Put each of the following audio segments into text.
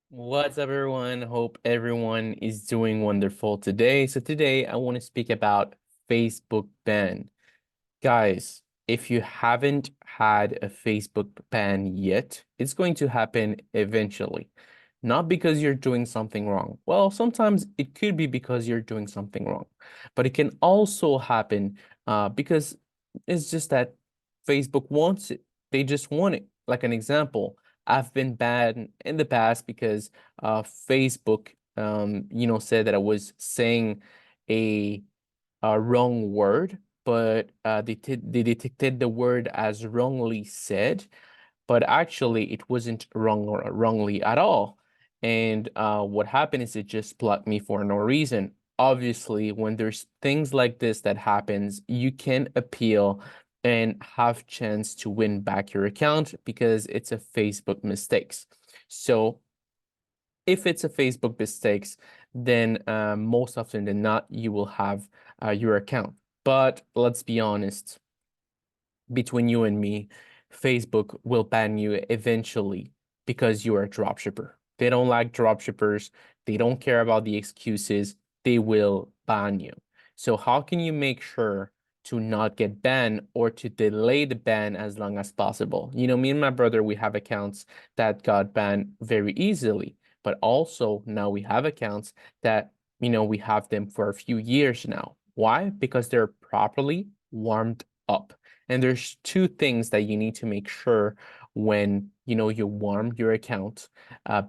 What's up, everyone? Hope everyone is doing wonderful today. So today I want to speak about Facebook ban. Guys, if you haven't had a Facebook ban yet, it's going to happen eventually. Not because you're doing something wrong. Well, sometimes it could be because you're doing something wrong, but it can also happen because it's just that Facebook wants it. They just want it. Like an example, I've been banned in the past because Facebook, said that I was saying a a wrong word, but they detected the word as wrongly said, but actually it wasn't wrongly at all. And what happened is it just blocked me for no reason. Obviously, when there's things like this that happens, you can appeal and have chance to win back your account because it's a Facebook mistakes. So if it's a Facebook mistakes, then most often than not, you will have your account. But let's be honest, between you and me, Facebook will ban you eventually because you are a dropshipper. They don't like dropshippers. They don't care about the excuses. They will ban you. So how can you make sure to not get banned or to delay the ban as long as possible? Me and my brother, we have accounts that got banned very easily, but also now we have accounts that, we have them for a few years now. Why? Because they're properly warmed up. And there's two things that you need to make sure when you warm your account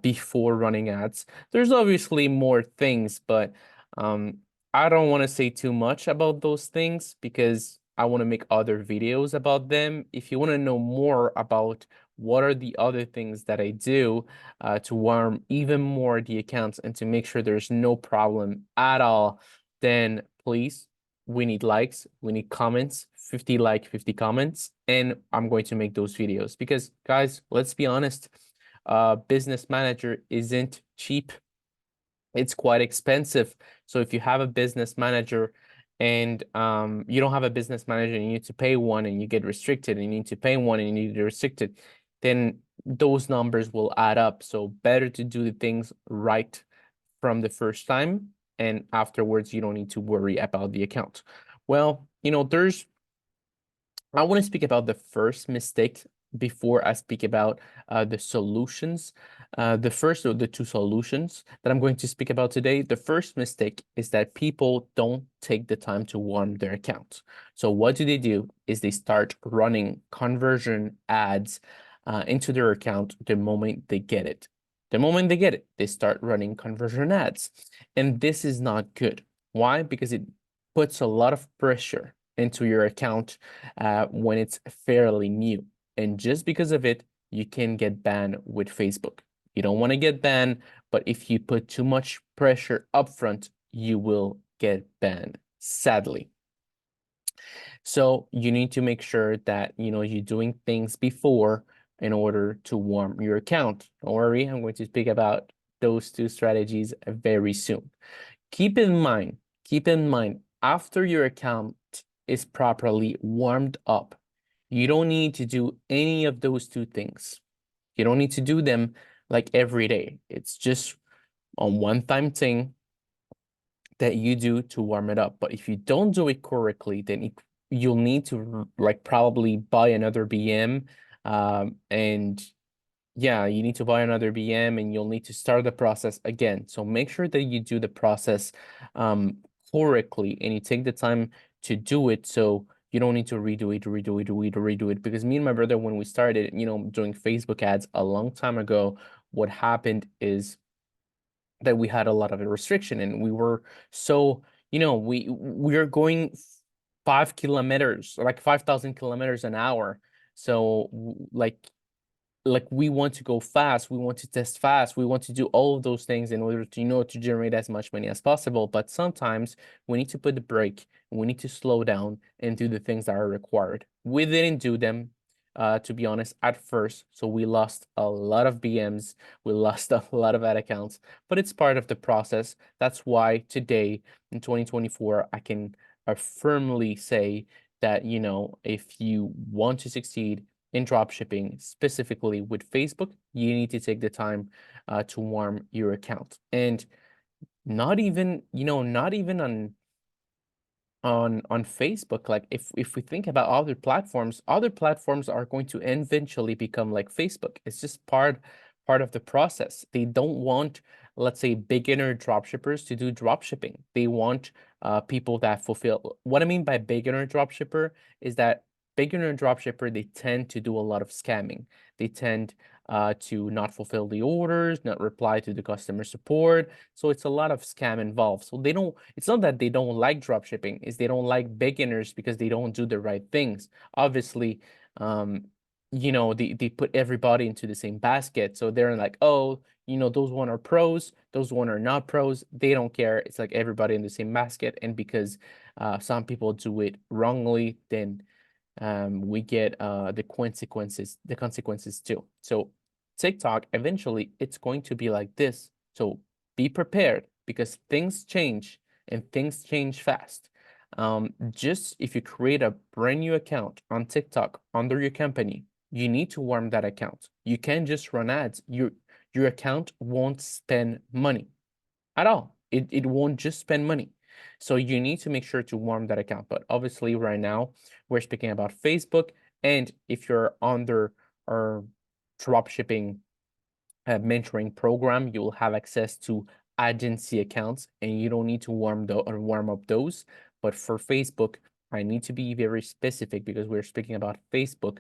before running ads. There's obviously more things, but I don't want to say too much about those things because I want to make other videos about them. If you want to know more about what are the other things that I do to warm even more the accounts and to make sure there's no problem at all, then please, we need likes, we need comments, 50 like, 50 comments, and I'm going to make those videos because guys, let's be honest, business manager isn't cheap. It's quite expensive. So if you have a business manager and you don't have a business manager and you need to pay one and you get restricted and you need to pay one and you need to get restricted, then those numbers will add up. So better to do the things right from the first time, and afterwards you don't need to worry about the account. Well, I want to speak about the first mistake before I speak about the solutions. The first of the two solutions that I'm going to speak about today, the first mistake is that people don't take the time to warm their account. So what do? Is they start running conversion ads into their account the moment they get it. The moment they get it, they start running conversion ads. And this is not good. Why? Because it puts a lot of pressure into your account when it's fairly new. And just because of it, you can get banned with Facebook. You don't want to get banned, but if you put too much pressure upfront, you will get banned, sadly. So you need to make sure that you're doing things before in order to warm your account. Don't worry, I'm going to speak about those two strategies very soon. Keep in mind, after your account is properly warmed up, you don't need to do any of those two things. You don't need to do them like every day. It's just a one-time thing that you do to warm it up. But if you don't do it correctly, then you'll need to like probably buy another BM. And yeah, you need to buy another BM and you'll need to start the process again. So make sure that you do the process correctly and you take the time to do it so you don't need to redo it. Because me and my brother, when we started, doing Facebook ads a long time ago, what happened is that we had a lot of a restriction and we were so, we're going 5 kilometers, like 5,000 kilometers an hour. So like we want to go fast, we want to test fast, we want to do all of those things in order to to generate as much money as possible. But sometimes we need to put the brake, we need to slow down and do the things that are required. We didn't do them, to be honest, at first. So we lost a lot of BMs, we lost a lot of ad accounts, but it's part of the process. That's why today in 2024, I can firmly say that, if you want to succeed, in dropshipping, specifically with Facebook, you need to take the time to warm your account. And not even, not even on Facebook. Like if we think about other platforms are going to eventually become like Facebook. It's just part of the process. They don't want, let's say, beginner dropshippers to do dropshipping. They want people that fulfill. What I mean by beginner dropshipper is that beginner dropshipper, they tend to do a lot of scamming. They tend to not fulfill the orders, not reply to the customer support. So it's a lot of scam involved. So they don't, it's not that they don't like dropshipping, it's they don't like beginners because they don't do the right things. Obviously, they put everybody into the same basket. So they're like, oh, those one are pros, those one are not pros. They don't care. It's like everybody in the same basket. And because some people do it wrongly, then we get the consequences too. So TikTok, eventually it's going to be like this. So be prepared because things change and things change fast. Just if you create a brand new account on TikTok under your company, you need to warm that account. You can't just run ads. Your account won't spend money at all. It won't just spend money. So you need to make sure to warm that account. But obviously right now we're speaking about Facebook. And if you're under our dropshipping mentoring program, you will have access to agency accounts and you don't need to warm up those. But for Facebook, I need to be very specific because we're speaking about Facebook.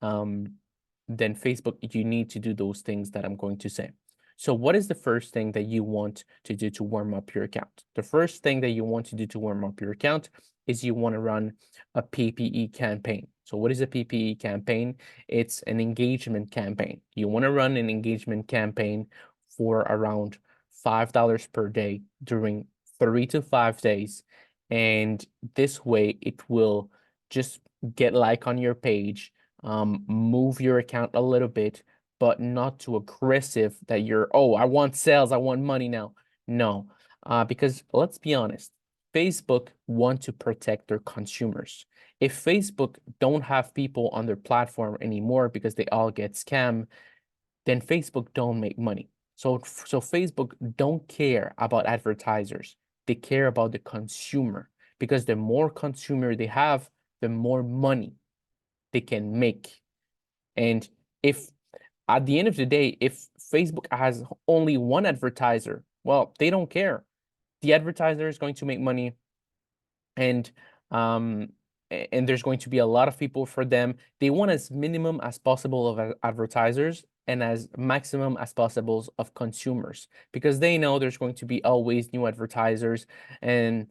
Then Facebook, you need to do those things that I'm going to say. So what is the first thing that you want to do to warm up your account? The first thing that you want to do to warm up your account is you want to run a PPE campaign. So what is a PPE campaign? It's an engagement campaign. You want to run an engagement campaign for around $5 per day during 3 to 5 days. And this way it will just get like on your page, move your account a little bit, but not too aggressive that you're, oh, I want sales, I want money now. No, because let's be honest, Facebook want to protect their consumers. If Facebook don't have people on their platform anymore because they all get scammed, then Facebook don't make money. So Facebook don't care about advertisers. They care about the consumer because the more consumer they have, the more money they can make. And if at the end of the day, if Facebook has only one advertiser, well, they don't care. The advertiser is going to make money, and um and there's going to be a lot of people for them. They want as minimum as possible of advertisers and as maximum as possible of consumers because they know there's going to be always new advertisers and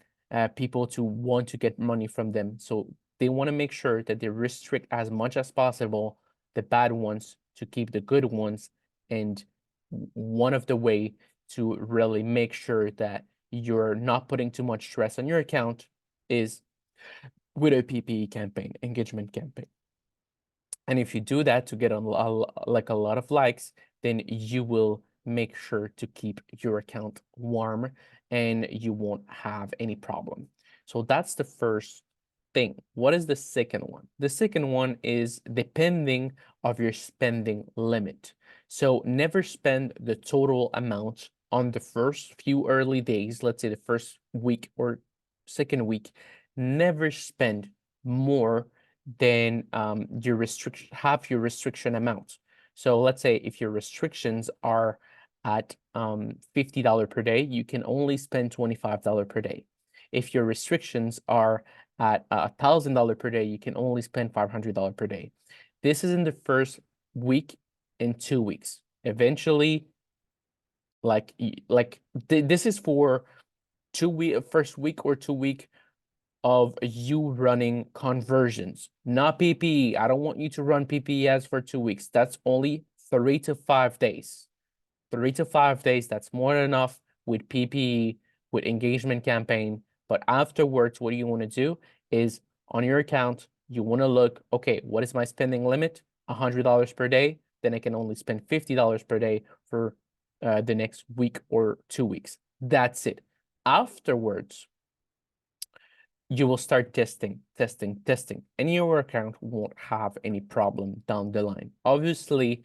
people to want to get money from them. So they want to make sure that they restrict as much as possible the bad ones to keep the good ones. And one of the way to really make sure that you're not putting too much stress on your account is with a PPE campaign, engagement campaign. And if you do that to get like a lot of likes, then you will make sure to keep your account warm and you won't have any problem. So that's the first thing. What is the second one? The second one is depending of your spending limit. So never spend the total amount on the first few early days, let's say the first week or second week. Never spend more than your restriction amount. So let's say if your restrictions are at $50 per day, you can only spend $25 per day. If your restrictions are at $1,000 per day, you can only spend $500 per day. This is in the first week and 2 weeks. Eventually, this is for first week or 2 week of you running conversions, not PPE. I don't want you to run PPEs for 2 weeks. That's only 3 to 5 days. 3 to 5 days, that's more than enough with PPE, with engagement campaign. But afterwards, what you want to do is on your account, you want to look, okay, what is my spending limit? $100 per day. Then I can only spend $50 per day for the next week or 2 weeks. That's it. Afterwards, you will start testing, and your account won't have any problem down the line. Obviously,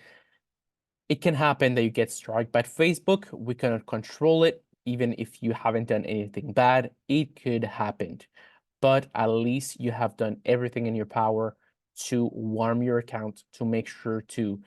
it can happen that you get struck by Facebook. We cannot control it. Even if you haven't done anything bad, it could happen. But at least you have done everything in your power to warm your account, to make sure to,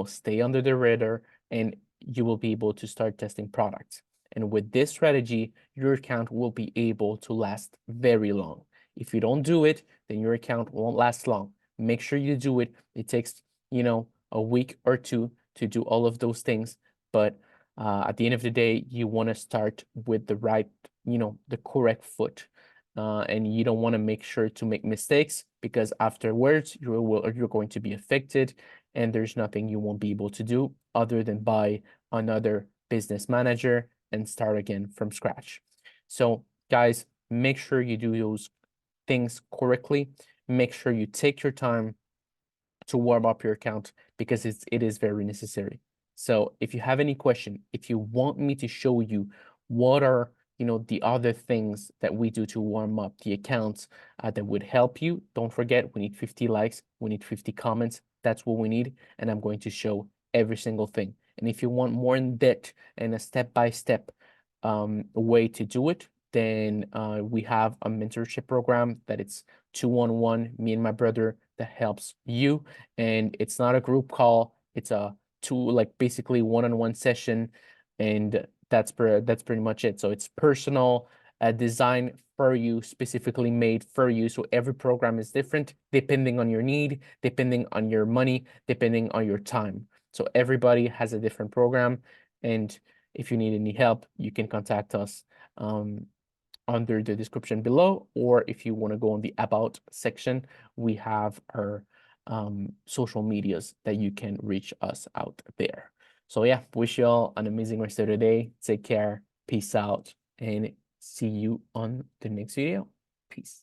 stay under the radar, and you will be able to start testing products. And with this strategy, your account will be able to last very long. If you don't do it, then your account won't last long. Make sure you do it. It takes, a week or two to do all of those things. But at the end of the day, you want to start with the right, the correct foot. And you don't want to make sure to make mistakes, because afterwards you're going to be affected, and there's nothing you won't be able to do other than buy another business manager and start again from scratch. So guys, make sure you do those things correctly. Make sure you take your time to warm up your account, because it is very necessary. So if you have any question, if you want me to show you what are the other things that we do to warm up the accounts that would help you, don't forget, we need 50 likes, we need 50 comments. That's what we need, and I'm going to show every single thing. And if you want more in depth and a step-by-step way to do it, then we have a mentorship program that it's 2-on-1, me and my brother, that helps you. And it's not a group call, it's a basically one-on-one session, and that's pretty much it. So it's personal, design for you, specifically made for you. So every program is different depending on your need, depending on your money, depending on your time. So everybody has a different program, and if you need any help, you can contact us under the description below, or if you want to go on the about section, we have our social medias that you can reach us out there. So yeah, wish you all an amazing rest of the day. Take care, peace out, and see you on the next video. Peace.